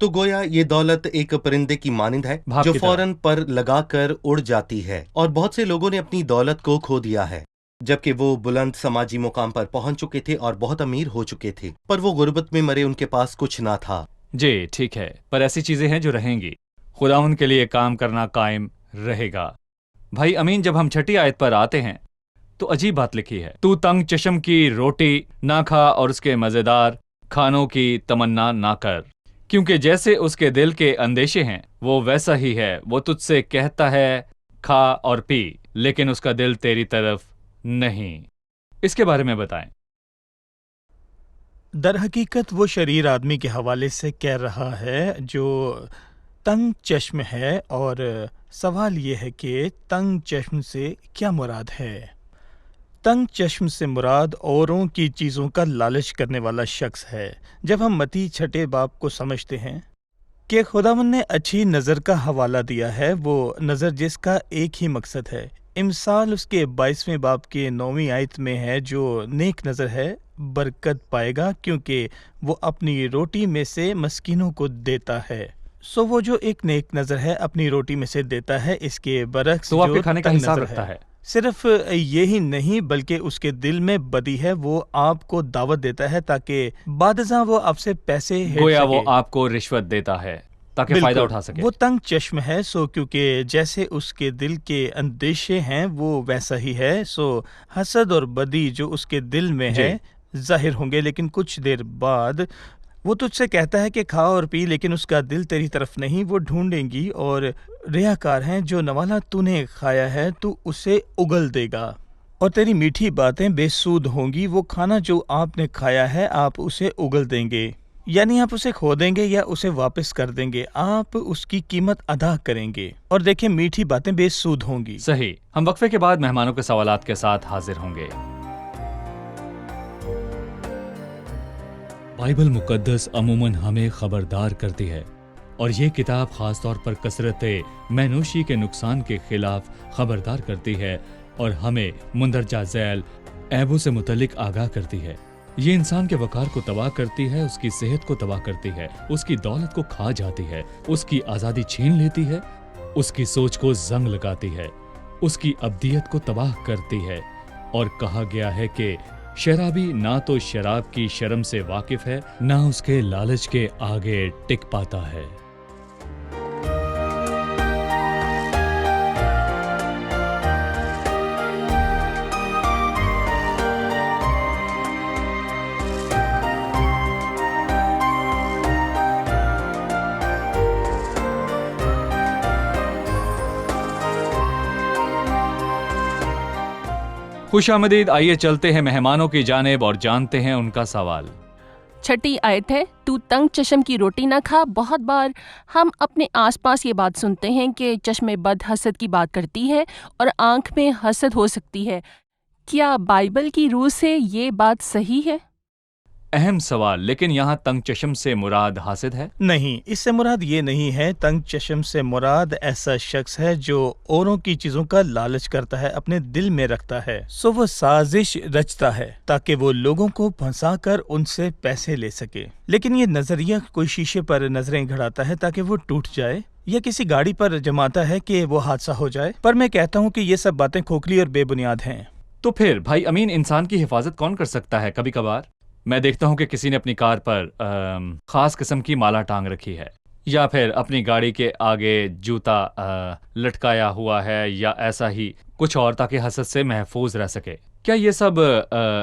تو گویا یہ دولت ایک پرندے کی مانند ہے بھاپ جو کی طرح۔ فوراً پر لگا کر اڑ جاتی ہے، اور بہت سے لوگوں نے اپنی دولت کو کھو دیا ہے جبکہ وہ بلند سماجی مقام پر پہنچ چکے تھے اور بہت امیر ہو چکے تھے، پر وہ غربت میں مرے، ان کے پاس کچھ نہ تھا۔ جی ٹھیک ہے، پر ایسی چیزیں ہیں جو رہیں گی، خداوند کے لیے کام کرنا قائم رہے گا۔ بھائی امین، جب ہم چھٹی آیت پر آتے ہیں تو عجیب بات لکھی ہے، تو تنگ چشم کی روٹی نہ کھا اور اس کے مزیدار کھانوں کی تمنا نہ کر، کیونکہ جیسے اس کے دل کے اندیشے ہیں وہ ویسا ہی ہے۔ وہ تجھ سے کہتا ہے کھا اور پی، لیکن اس کا دل تیری طرف نہیں۔ اس کے بارے میں بتائیں۔ در حقیقت وہ شریر آدمی کے حوالے سے کہہ رہا ہے جو تنگ چشم ہے، اور سوال یہ ہے کہ تنگ چشم سے کیا مراد ہے؟ تنگ چشم سے مراد اوروں کی چیزوں کا لالچ کرنے والا شخص ہے۔ جب ہم متی 6 باب کو سمجھتے ہیں کہ خداوند نے اچھی نظر کا حوالہ دیا ہے، وہ نظر جس کا ایک ہی مقصد ہے۔ امثال اس کے 22ویں باب کے 9ویں آیت میں ہے، جو نیک نظر ہے برکت پائے گا کیونکہ وہ اپنی روٹی میں سے مسکینوں کو دیتا ہے۔ سو وہ جو ایک نیک نظر ہے اپنی روٹی میں سے دیتا ہے، اس کے برعکس تو وہ آپ جو کے کھانے کا تنگ حساب نظر رکھتا ہے۔ صرف یہی نہیں بلکہ اس کے دل میں بدی ہے، وہ آپ کو دعوت دیتا ہے تاکہ بعد ازاں وہ آپ سے پیسے ہیٹ گویا سکے۔ وہ آپ کو رشوت دیتا ہے تاکہ بالکل، فائدہ اٹھا سکے۔ وہ تنگ چشم ہے، سو کیونکہ جیسے اس کے دل کے اندیشے ہیں وہ ویسا ہی ہے، سو حسد اور بدی جو اس کے دل میں ہے ظاہر ہوں گے، لیکن کچھ دیر بعد وہ تجھ سے کہتا ہے کہ کھا اور پی، لیکن اس کا دل تیری طرف نہیں۔ وہ ڈھونڈیں گی اور ریاکار ہیں، جو نوالا تو نے کھایا ہے تو اسے اگل دے گا، اور تیری میٹھی باتیں بے سود ہوں گی۔ وہ کھانا جو آپ نے کھایا ہے آپ اسے اگل دیں گے، یعنی آپ اسے کھو دیں گے یا اسے واپس کر دیں گے، آپ اس کی قیمت ادا کریں گے، اور دیکھیں میٹھی باتیں بے سود ہوں گی۔ صحیح۔ ہم وقفے کے بعد مہمانوں کے سوالات کے ساتھ حاضر ہوں گے۔ بائبل مقدس عموماً ہمیں خبردار کرتی ہے، اور یہ کتاب خاص طور پر کثرت مینوشی کے نقصان کے خلاف خبردار کرتی ہے اور ہمیں مندرجہ ذیل عیبوں سے متعلق آگاہ کرتی ہے۔ یہ انسان کے وقار کو تباہ کرتی ہے، اس کی صحت کو تباہ کرتی ہے، اس کی دولت کو کھا جاتی ہے، اس کی آزادی چھین لیتی ہے، اس کی سوچ کو زنگ لگاتی ہے، اس کی ابدیت کو تباہ کرتی ہے۔ اور کہا گیا ہے کہ شرابی نہ تو شراب کی شرم سے واقف ہے، نہ اس کے لالچ کے آگے ٹک پاتا ہے۔ خوش آمدید، آئیے چلتے ہیں مہمانوں کی جانب اور جانتے ہیں ان کا سوال۔ 6 آیت ہے، تو تنگ چشم کی روٹی نہ کھا۔ بہت بار ہم اپنے آس پاس یہ بات سنتے ہیں کہ چشم بد حسد کی بات کرتی ہے اور آنکھ میں حسد ہو سکتی ہے۔ کیا بائبل کی روح سے یہ بات صحیح ہے؟ اہم سوال، لیکن یہاں تنگ چشم سے مراد حاسد ہے؟ نہیں، اس سے مراد یہ نہیں ہے۔ تنگ چشم سے مراد ایسا شخص ہے جو اوروں کی چیزوں کا لالچ کرتا ہے، اپنے دل میں رکھتا ہے، سو وہ سازش رچتا ہے تاکہ وہ لوگوں کو پھنسا کر ان سے پیسے لے سکے۔ لیکن یہ نظریہ کوئی شیشے پر نظریں گھڑاتا ہے تاکہ وہ ٹوٹ جائے، یا کسی گاڑی پر جماتا ہے کہ وہ حادثہ ہو جائے، پر میں کہتا ہوں کہ یہ سب باتیں کھوکھلی اور بے بنیاد ہیں۔ تو پھر بھائی امین، انسان کی حفاظت کون کر سکتا ہے؟ کبھی کبھار میں دیکھتا ہوں کہ کسی نے اپنی کار پر خاص قسم کی مالا ٹانگ رکھی ہے، یا پھر اپنی گاڑی کے آگے جوتا لٹکایا ہوا ہے، یا ایسا ہی کچھ اور، تاکہ حسد سے محفوظ رہ سکے۔ کیا یہ سب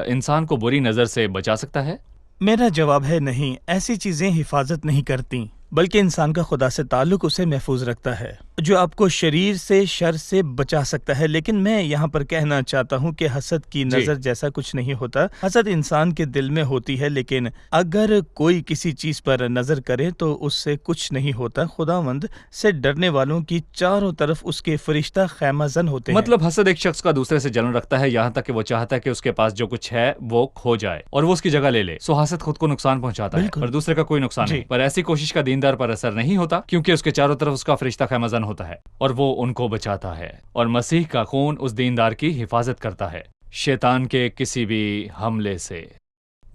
انسان کو بری نظر سے بچا سکتا ہے؟ میرا جواب ہے نہیں، ایسی چیزیں حفاظت نہیں کرتی، بلکہ انسان کا خدا سے تعلق اسے محفوظ رکھتا ہے، جو آپ کو شریر سے، شر سے بچا سکتا ہے۔ لیکن میں یہاں پر کہنا چاہتا ہوں کہ حسد کی نظر جیسا کچھ نہیں ہوتا۔ حسد انسان کے دل میں ہوتی ہے، لیکن اگر کوئی کسی چیز پر نظر کرے تو اس سے کچھ نہیں ہوتا۔ خداوند سے ڈرنے والوں کی چاروں طرف اس کے فرشتہ خیمہ زن ہوتے ہیں۔ مطلب حسد ایک شخص کا دوسرے سے جلن رکھتا ہے، یہاں تک کہ وہ چاہتا ہے کہ اس کے پاس جو کچھ ہے وہ کھو جائے اور وہ اس کی جگہ لے لے۔ سو حسد خود کو نقصان پہنچاتا ہے اور دوسرے کا کوئی نقصان نہیں، پر ایسی کوشش کا دیندار پر اثر نہیں ہوتا، کیونکہ اس کے چاروں طرف اس کا فرشتہ خیمہ زن ہوتا ہے اور وہ ان کو بچاتا ہے، اور مسیح کا خون اس دیندار کی حفاظت کرتا ہے شیطان کے کسی بھی حملے سے۔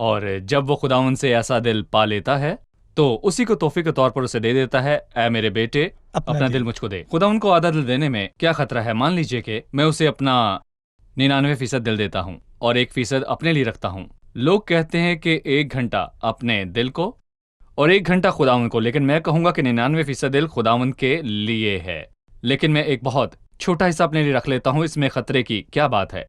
اور جب وہ خداوند سے ایسا دل پا لیتا ہے تو اسی کو تحفے کے طور پر اسے دے دیتا ہے، اے میرے بیٹے اپنا دل مجھ کو دے۔ خداوند کو آدھا دل دینے میں کیا خطرہ ہے؟ مان لیجئے کہ میں اسے اپنا 99% دل دیتا ہوں اور 1% اپنے لیے رکھتا ہوں۔ لوگ کہتے ہیں کہ 1 گھنٹہ اپنے دل کو اور 1 گھنٹہ خداوند کو، لیکن میں کہوں گا کہ 99% دل خداوند کے لیے ہے، لیکن میں ایک بہت چھوٹا حصہ اپنے لیے رکھ لیتا ہوں۔ اس میں خطرے کی کیا بات ہے؟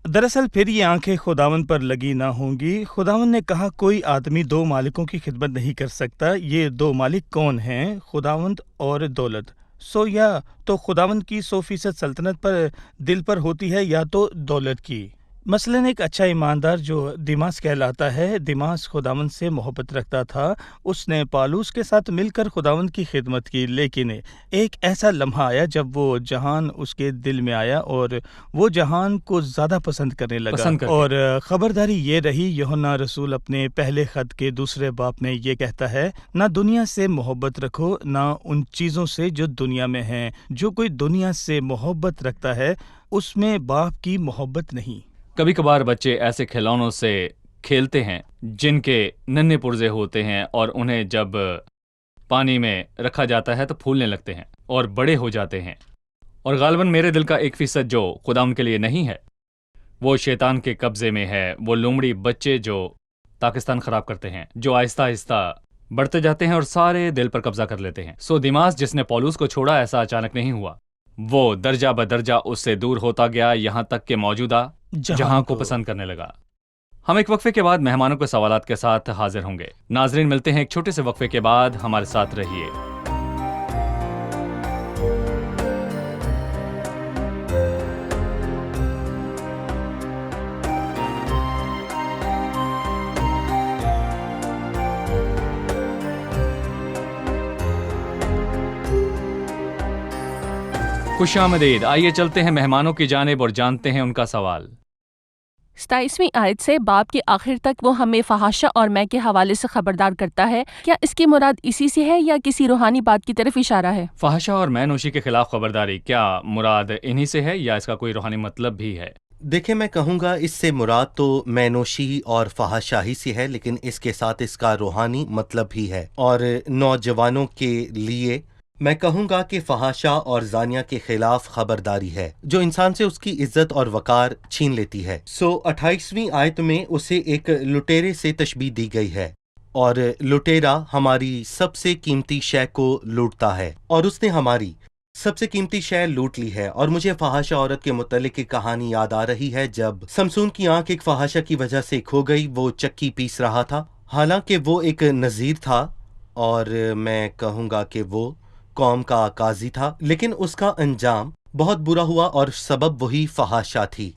دراصل پھر یہ آنکھیں خداوند پر لگی نہ ہوں گی۔ خداوند نے کہا کوئی آدمی 2 مالکوں کی خدمت نہیں کر سکتا۔ یہ 2 مالک کون ہیں؟ خداوند اور دولت۔ یا تو خداوند کی 100% سلطنت پر دل پر ہوتی ہے یا تو دولت کی۔ مثلاً ایک اچھا ایماندار جو دیماس کہلاتا ہے، دیماس خداوند سے محبت رکھتا تھا، اس نے پالوس کے ساتھ مل کر خداوند کی خدمت کی، لیکن ایک ایسا لمحہ آیا جب وہ جہان اس کے دل میں آیا اور وہ جہان کو زیادہ پسند کرنے لگا۔ اور خبرداری یہ رہی، یوحنا رسول اپنے پہلے خط کے 2 باب میں یہ کہتا ہے، نہ دنیا سے محبت رکھو نہ ان چیزوں سے جو دنیا میں ہیں۔ جو کوئی دنیا سے محبت رکھتا ہے اس میں باپ کی محبت نہیں۔ کبھی کبھار بچے ایسے کھلونوں سے کھیلتے ہیں جن کے ننھے پرزے ہوتے ہیں اور انہیں جب پانی میں رکھا جاتا ہے تو پھولنے لگتے ہیں اور بڑے ہو جاتے ہیں، اور غالباً میرے دل کا 1% جو خداوند کے لیے نہیں ہے وہ شیطان کے قبضے میں ہے۔ وہ لومڑی بچے جو پاکستان خراب کرتے ہیں، جو آہستہ آہستہ بڑھتے جاتے ہیں اور سارے دل پر قبضہ کر لیتے ہیں۔ دیماس جس نے پولوس کو چھوڑا، ایسا اچانک نہیں ہوا، وہ درجہ بدرجہ اس سے دور ہوتا گیا یہاں تک کہ موجودہ جہاں کو پسند کرنے لگا۔ ہم ایک وقفے کے بعد مہمانوں کے سوالات کے ساتھ حاضر ہوں گے۔ ناظرین، ملتے ہیں ایک چھوٹے سے وقفے کے بعد، ہمارے ساتھ رہیے۔ خوش آمدید۔ آئیے چلتے ہیں مہمانوں کی جانب اور جانتے ہیں ان کا سوال۔ 27ویں آیت سے باب کے آخر تک وہ ہمیں فحاشا اور میں کے حوالے سے خبردار کرتا ہے۔ کیا اس کی مراد اسی سے ہے یا کسی روحانی بات کی طرف اشارہ ہے؟ فحاشا اور میں نوشی کے خلاف خبرداری، کیا مراد انہی سے ہے یا اس کا کوئی روحانی مطلب بھی ہے؟ دیکھیں، میں کہوں گا اس سے مراد تو مینوشی اور فحاشاہی سے ہے، لیکن اس کے ساتھ اس کا روحانی مطلب بھی ہے۔ اور نوجوانوں کے لیے میں کہوں گا کہ فحاشا اور زانیہ کے خلاف خبرداری ہے، جو انسان سے اس کی عزت اور وقار چھین لیتی ہے۔ 28ویں آیت میں اسے ایک لٹیرے سے تشبیہ دی گئی ہے، اور لٹیرا ہماری سب سے قیمتی شے کو لوٹتا ہے، اور اس نے ہماری سب سے قیمتی شے لوٹ لی ہے۔ اور مجھے فحاشا عورت کے متعلق ایک کہانی یاد آ رہی ہے، جب سمسون کی آنکھ ایک فحاشا کی وجہ سے کھو گئی۔ وہ چکی پیس رہا تھا، حالانکہ وہ ایک نذیر تھا، اور میں کہوں گا کہ وہ قوم کا قاضی تھا، لیکن اس کا انجام بہت برا ہوا اور سبب وہی فحاشا تھی۔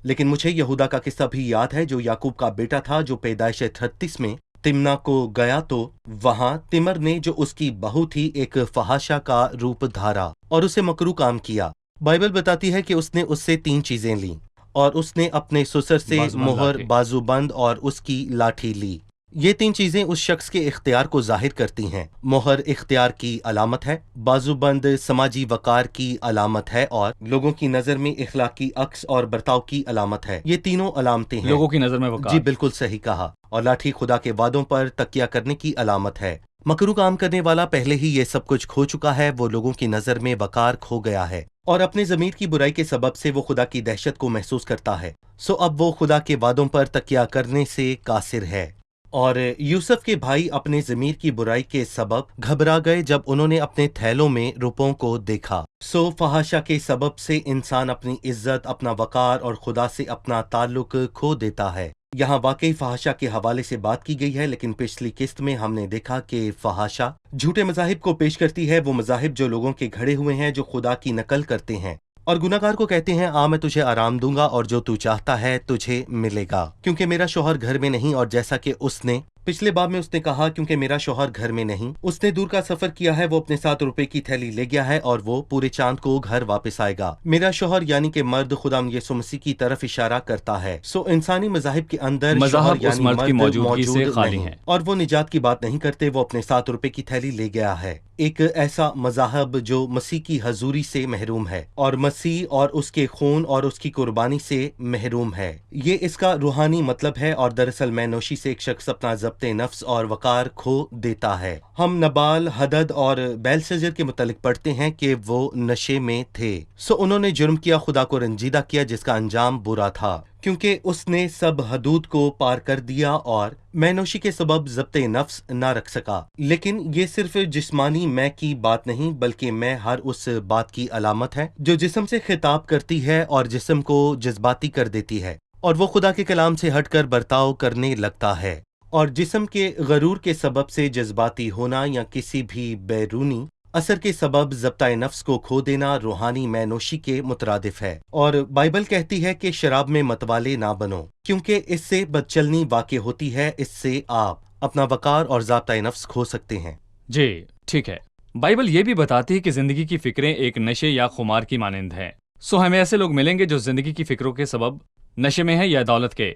لیکن مجھے یہودا کا قصہ بھی یاد ہے، جو یعقوب کا بیٹا تھا، جو پیدائش 38 میں تمنا کو گیا تو وہاں تمر نے، جو اس کی بہو تھی، ایک فحاشا کا روپ دھارا اور اسے مکروہ کام کیا۔ بائبل بتاتی ہے کہ اس نے اس سے 3 چیزیں لیں، اور اس نے اپنے سسر سے مہر، بازو بند اور اس کی لاٹھی لی۔ یہ 3 چیزیں اس شخص کے اختیار کو ظاہر کرتی ہیں۔ مہر اختیار کی علامت ہے، بازو بند سماجی وقار کی علامت ہے، اور لوگوں کی نظر میں اخلاقی عکس اور برتاؤ کی علامت ہے۔ یہ تینوں علامتیں ہیں، لوگوں کی نظر میں وقار۔ جی بالکل صحیح کہا۔ اور لاٹھی خدا کے وعدوں پر تکیہ کرنے کی علامت ہے۔ مکروہ کام کرنے والا پہلے ہی یہ سب کچھ کھو چکا ہے، وہ لوگوں کی نظر میں وقار کھو گیا ہے، اور اپنے ضمیر کی برائی کے سبب سے وہ خدا کی دہشت کو محسوس کرتا ہے۔ اب وہ خدا کے وعدوں پر تکیہ کرنے سے قاصر ہے۔ اور یوسف کے بھائی اپنے ضمیر کی برائی کے سبب گھبرا گئے جب انہوں نے اپنے تھیلوں میں روپوں کو دیکھا۔ فحاشا کے سبب سے انسان اپنی عزت، اپنا وقار اور خدا سے اپنا تعلق کھو دیتا ہے۔ یہاں واقعی فحاشا کے حوالے سے بات کی گئی ہے، لیکن پچھلی قسط میں ہم نے دیکھا کہ فحاشا جھوٹے مذاہب کو پیش کرتی ہے، وہ مذاہب جو لوگوں کے گھڑے ہوئے ہیں، جو خدا کی نقل کرتے ہیں اور گناہگار کو کہتے ہیں، میں تجھے آرام دوں گا اور جو تو چاہتا ہے تجھے ملے گا، کیونکہ میرا شوہر گھر میں نہیں، اور جیسا کہ اس نے پچھلے باب میں اس نے کہا کیونکہ میرا شوہر گھر میں نہیں، اس نے دور کا سفر کیا ہے، وہ اپنے ساتھ روپے کی تھیلی لے گیا ہے اور وہ پورے چاند کو گھر واپس آئے گا۔ میرا شوہر یعنی کہ مرد خدا یسوع مسیح کی طرف اشارہ کرتا ہے۔ سو انسانی مذاہب کے اندر مذاہب شوہر اس یعنی مرد کی مرد موجودگی سے موجود خالی نہیں، ہیں۔ اور وہ نجات کی بات نہیں کرتے، وہ اپنے ساتھ روپے کی تھیلی لے گیا ہے۔ ایک ایسا مذہب جو مسیح کی حضوری سے محروم ہے اور مسیح اور اس کے خون اور اس کی قربانی سے محروم ہے۔ یہ اس کا روحانی مطلب ہے، اور دراصل میں نوشی سے ایک شخص اپنا ضبط نفس اور وقار کھو دیتا ہے۔ ہم نبال، حدد اور بیلشجر کے متعلق پڑھتے ہیں کہ وہ نشے میں تھے، سو انہوں نے جرم کیا، خدا کو رنجیدہ کیا، جس کا انجام برا تھا، کیونکہ اس نے سب حدود کو پار کر دیا اور میں نوشی کے سبب ضبط نفس نہ رکھ سکا۔ لیکن یہ صرف جسمانی میں کی بات نہیں، بلکہ میں ہر اس بات کی علامت ہے جو جسم سے خطاب کرتی ہے اور جسم کو جذباتی کر دیتی ہے، اور وہ خدا کے کلام سے ہٹ کر برتاؤ کرنے لگتا ہے، اور جسم کے غرور کے سبب سے جذباتی ہونا یا کسی بھی بیرونی اثر کے سبب ضبط نفس کو کھو دینا روحانی میں نوشی کے مترادف ہے۔ اور بائبل کہتی ہے کہ شراب میں متوالے نہ بنو، کیونکہ اس سے بدچلنی واقع ہوتی ہے، اس سے آپ اپنا وقار اور ضابطہ نفس کھو سکتے ہیں۔ جی ٹھیک ہے، بائبل یہ بھی بتاتی ہے کہ زندگی کی فکریں ایک نشے یا خمار کی مانند ہیں۔ سو ہمیں ایسے لوگ ملیں گے جو زندگی کی فکروں کے سبب نشے میں ہیں، یا دولت کے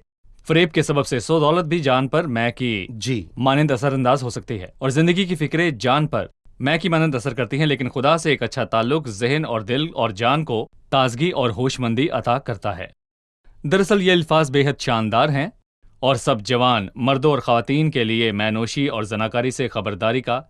فریب کے سبب سے۔ سو دولت بھی جان پر میں کی مانند اثر انداز ہو سکتی ہے، اور زندگی کی فکریں جان پر میں کی مانند اثر کرتی ہیں، لیکن خدا سے ایک اچھا تعلق ذہن اور دل اور جان کو تازگی اور ہوش مندی عطا کرتا ہے۔ دراصل یہ الفاظ بے حد شاندار ہیں، اور سب جوان مردوں اور خواتین کے لیے میں نوشی اور زناکاری سے خبرداری کا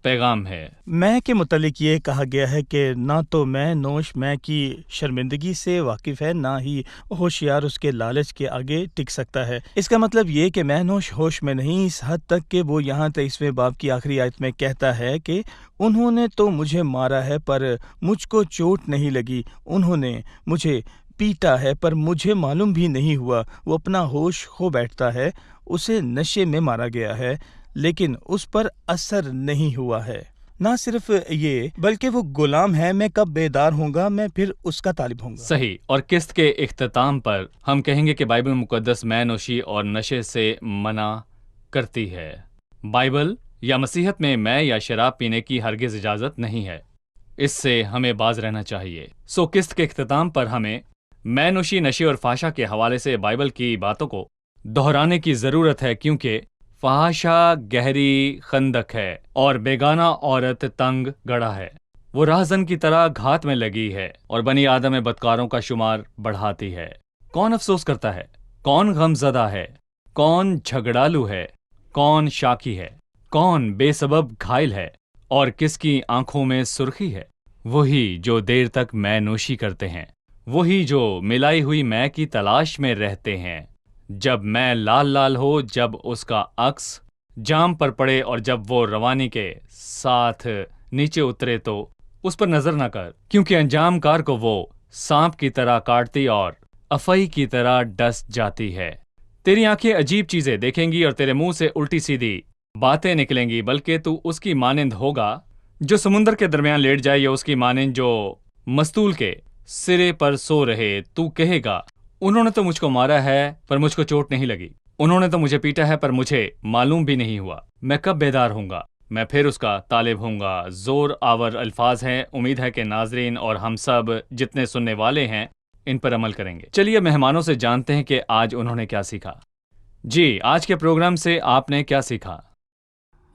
پیغام ہے۔ میں کے متعلق یہ کہا گیا ہے کہ نہ تو میں نوش میں کی شرمندگی سے واقف ہے، نہ ہی ہوشیار اس کے لالچ کے آگے ٹک سکتا ہے۔ اس کا مطلب یہ کہ میں نوش ہوش میں نہیں، اس حد تک کہ وہ یہاں 23ویں باب کی آخری آیت میں کہتا ہے کہ انہوں نے تو مجھے مارا ہے پر مجھ کو چوٹ نہیں لگی، انہوں نے مجھے پیٹا ہے پر مجھے معلوم بھی نہیں ہوا۔ وہ اپنا ہوش کھو بیٹھتا ہے، اسے نشے میں مارا گیا ہے لیکن اس پر اثر نہیں ہوا ہے۔ نہ صرف یہ بلکہ وہ غلام ہے، میں کب بیدار ہوں گا، میں پھر اس کا طالب ہوں گا۔ صحیح، اور قسط کے اختتام پر ہم کہیں گے کہ بائبل مقدس میں نوشی اور نشے سے منع کرتی ہے۔ بائبل یا مسیحت میں میں یا شراب پینے کی ہرگز اجازت نہیں ہے، اس سے ہمیں باز رہنا چاہیے۔ سو قسط کے اختتام پر ہمیں میں نوشی، نشے اور فحاشا کے حوالے سے بائبل کی باتوں کو دہرانے کی ضرورت ہے، کیونکہ فحاشا گہری خندق ہے اور بیگانہ عورت تنگ گڑھا ہے، وہ راہزن کی طرح گھات میں لگی ہے اور بنی آدم میں بدکاروں کا شمار بڑھاتی ہے۔ کون افسوس کرتا ہے؟ کون غم زدہ ہے؟ کون جھگڑالو ہے؟ کون شاکی ہے؟ کون بے سبب گھائل ہے؟ اور کس کی آنکھوں میں سرخی ہے؟ وہی جو دیر تک میں نوشی کرتے ہیں، وہی جو ملائی ہوئی میں کی تلاش میں رہتے ہیں۔ جب میں لال لال ہو، جب اس کا عکس جام پر پڑے اور جب وہ روانی کے ساتھ نیچے اترے تو اس پر نظر نہ کر، کیونکہ انجام کار کو وہ سانپ کی طرح کاٹتی اور افعی کی طرح ڈس جاتی ہے۔ تیری آنکھیں عجیب چیزیں دیکھیں گی اور تیرے منہ سے الٹی سیدھی باتیں نکلیں گی، بلکہ تو اس کی مانند ہوگا جو سمندر کے درمیان لیٹ جائے، یا اس کی مانند جو مستول کے سرے پر سو رہے۔ تو کہے گا انہوں نے تو مجھ کو مارا ہے پر مجھ کو چوٹ نہیں لگی، انہوں نے تو مجھے پیٹا ہے پر مجھے معلوم بھی نہیں ہوا۔ میں کب بیدار ہوں گا؟ میں پھر اس کا طالب ہوں گا۔ زور آور الفاظ ہیں، امید ہے کہ ناظرین اور ہم سب جتنے سننے والے ہیں ان پر عمل کریں گے۔ چلیے مہمانوں سے جانتے ہیں کہ آج انہوں نے کیا سیکھا۔ جی، آج کے پروگرام سے آپ نے کیا سیکھا؟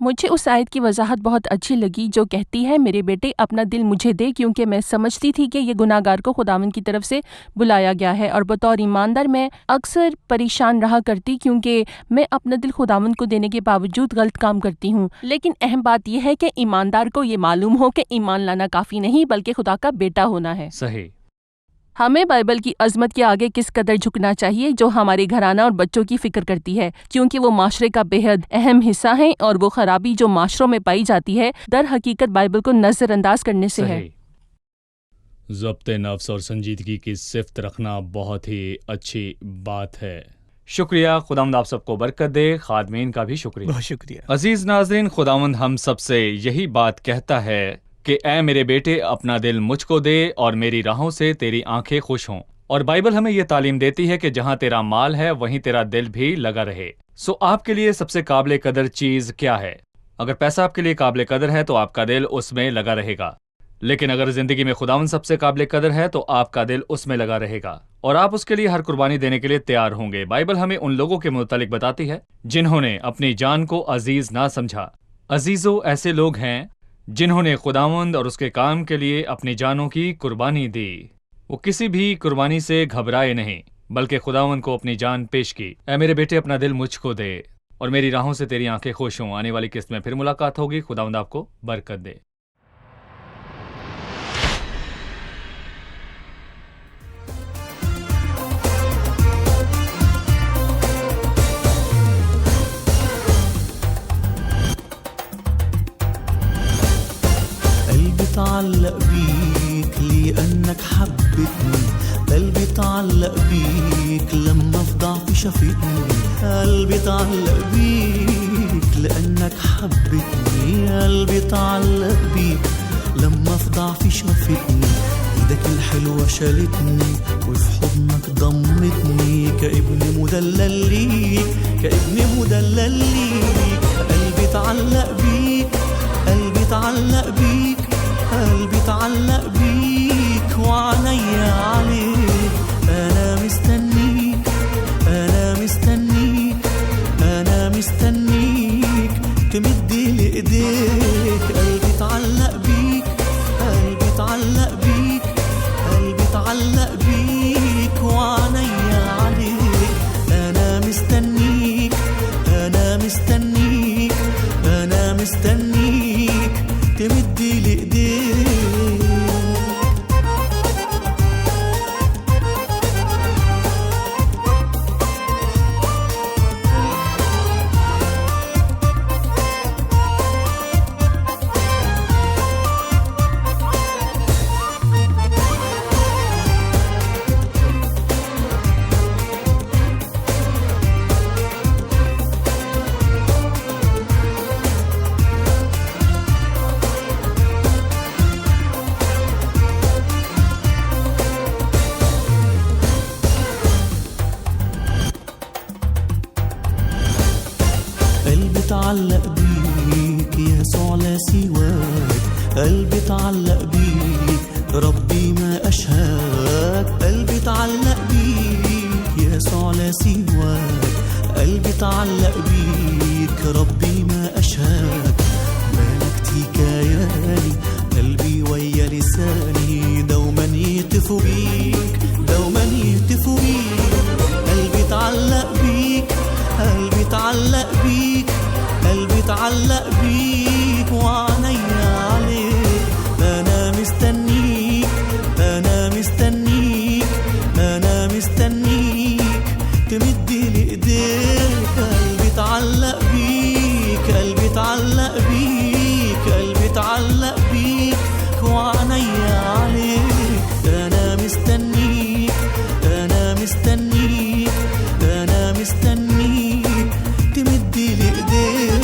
مجھے اس آیت کی وضاحت بہت اچھی لگی جو کہتی ہے میرے بیٹے اپنا دل مجھے دے، کیونکہ میں سمجھتی تھی کہ یہ گناہ گار کو خداوند کی طرف سے بلایا گیا ہے، اور بطور ایماندار میں اکثر پریشان رہا کرتی کیونکہ میں اپنا دل خداوند کو دینے کے باوجود غلط کام کرتی ہوں۔ لیکن اہم بات یہ ہے کہ ایماندار کو یہ معلوم ہو کہ ایمان لانا کافی نہیں بلکہ خدا کا بیٹا ہونا ہے۔ صحیح۔ ہمیں بائبل کی عظمت کے آگے کس قدر جھکنا چاہیے جو ہمارے گھرانہ اور بچوں کی فکر کرتی ہے، کیونکہ وہ معاشرے کا بے حد اہم حصہ ہیں، اور وہ خرابی جو معاشروں میں پائی جاتی ہے در حقیقت بائبل کو نظر انداز کرنے سے ہے۔ ضبط نفس اور سنجیدگی کی صفت رکھنا بہت ہی اچھی بات ہے۔ شکریہ، خداوند آپ سب کو برکت دے، خادمین کا بھی شکریہ۔ بہت شکریہ۔ عزیز ناظرین، خداوند ہم سب سے یہی بات کہتا ہے کہ اے میرے بیٹے اپنا دل مجھ کو دے اور میری راہوں سے تیری آنکھیں خوش ہوں۔ اور بائبل ہمیں یہ تعلیم دیتی ہے کہ جہاں تیرا مال ہے وہیں تیرا دل بھی لگا رہے۔ آپ کے لیے سب سے قابل قدر چیز کیا ہے؟ اگر پیسہ آپ کے لیے قابل قدر ہے تو آپ کا دل اس میں لگا رہے گا، لیکن اگر زندگی میں خداوند سب سے قابل قدر ہے تو آپ کا دل اس میں لگا رہے گا اور آپ اس کے لیے ہر قربانی دینے کے لیے تیار ہوں گے۔ بائبل ہمیں ان لوگوں کے متعلق بتاتی ہے جنہوں نے اپنی جان کو عزیز نہ سمجھا۔ عزیزو، ایسے لوگ ہیں جنہوں نے خداوند اور اس کے کام کے لیے اپنی جانوں کی قربانی دی۔ وہ کسی بھی قربانی سے گھبرائے نہیں بلکہ خداوند کو اپنی جان پیش کی۔ اے میرے بیٹے، اپنا دل مجھ کو دے اور میری راہوں سے تیری آنکھیں خوش ہوں۔ آنے والی قسط میں پھر ملاقات ہوگی۔ خداوند آپ کو برکت دے۔ قلبي تعلق بيك لأنك حبتني، قلبي تعلق بيك لما في ضعفي شافتني، قلبي تعلق بيك لأنك حبتني، قلبي تعلق بيك لما في ضعفي شافتني، ايدك الحلوة شالتني وفي حضنك ضمتني، كابن مدلل ليك، كابن مدلل ليك، قلبي تعلق بيك، قلبي تعلق بيك، قلبي تعلق بيك وعينيا عليك، أنا مستنيك، أنا مستنيك، أنا مستنيك تمد لي إيديك، قلبي تعلق بيك، قلبي تعلق بيك، قلبي تعلق بيك وعينيا عليك، أنا مستنيك، أنا مستنيك، أنا مستنيك تمد لي إيديك. قلبي تعلق بيك يسوع لا سواك، قلبي تعلق بيك ربي ما أشهاك، قلبي تعلق بيك يسوع لا سواك، قلبي تعلق بيك ربي ما أشهاك، ملكتي كياني قلبي ويا لساني دوما يهتف بيك، دوما يهتف بيك، قلبي تعلق بيك، قلبي تعلق بيك، قلبي تعلق بيك وعينيا عليك، أنا مستنيك، أنا مستنيك، أنا مستنيك تمد لي إيديك، قلبي تعلق بيك، قلبي تعلق بيك، قلبي تعلق بيك وعينيا عليك، أنا مستنيك، أنا مستنيك، أنا مستنيك تمد لي إيديك.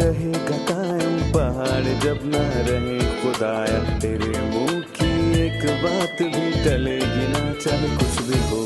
رہے گا قائم پہاڑ جب نہ رہے خدایا تیرے منہ کی ایک بات بھی ٹلے گی نہ چاہے کچھ بھی ہو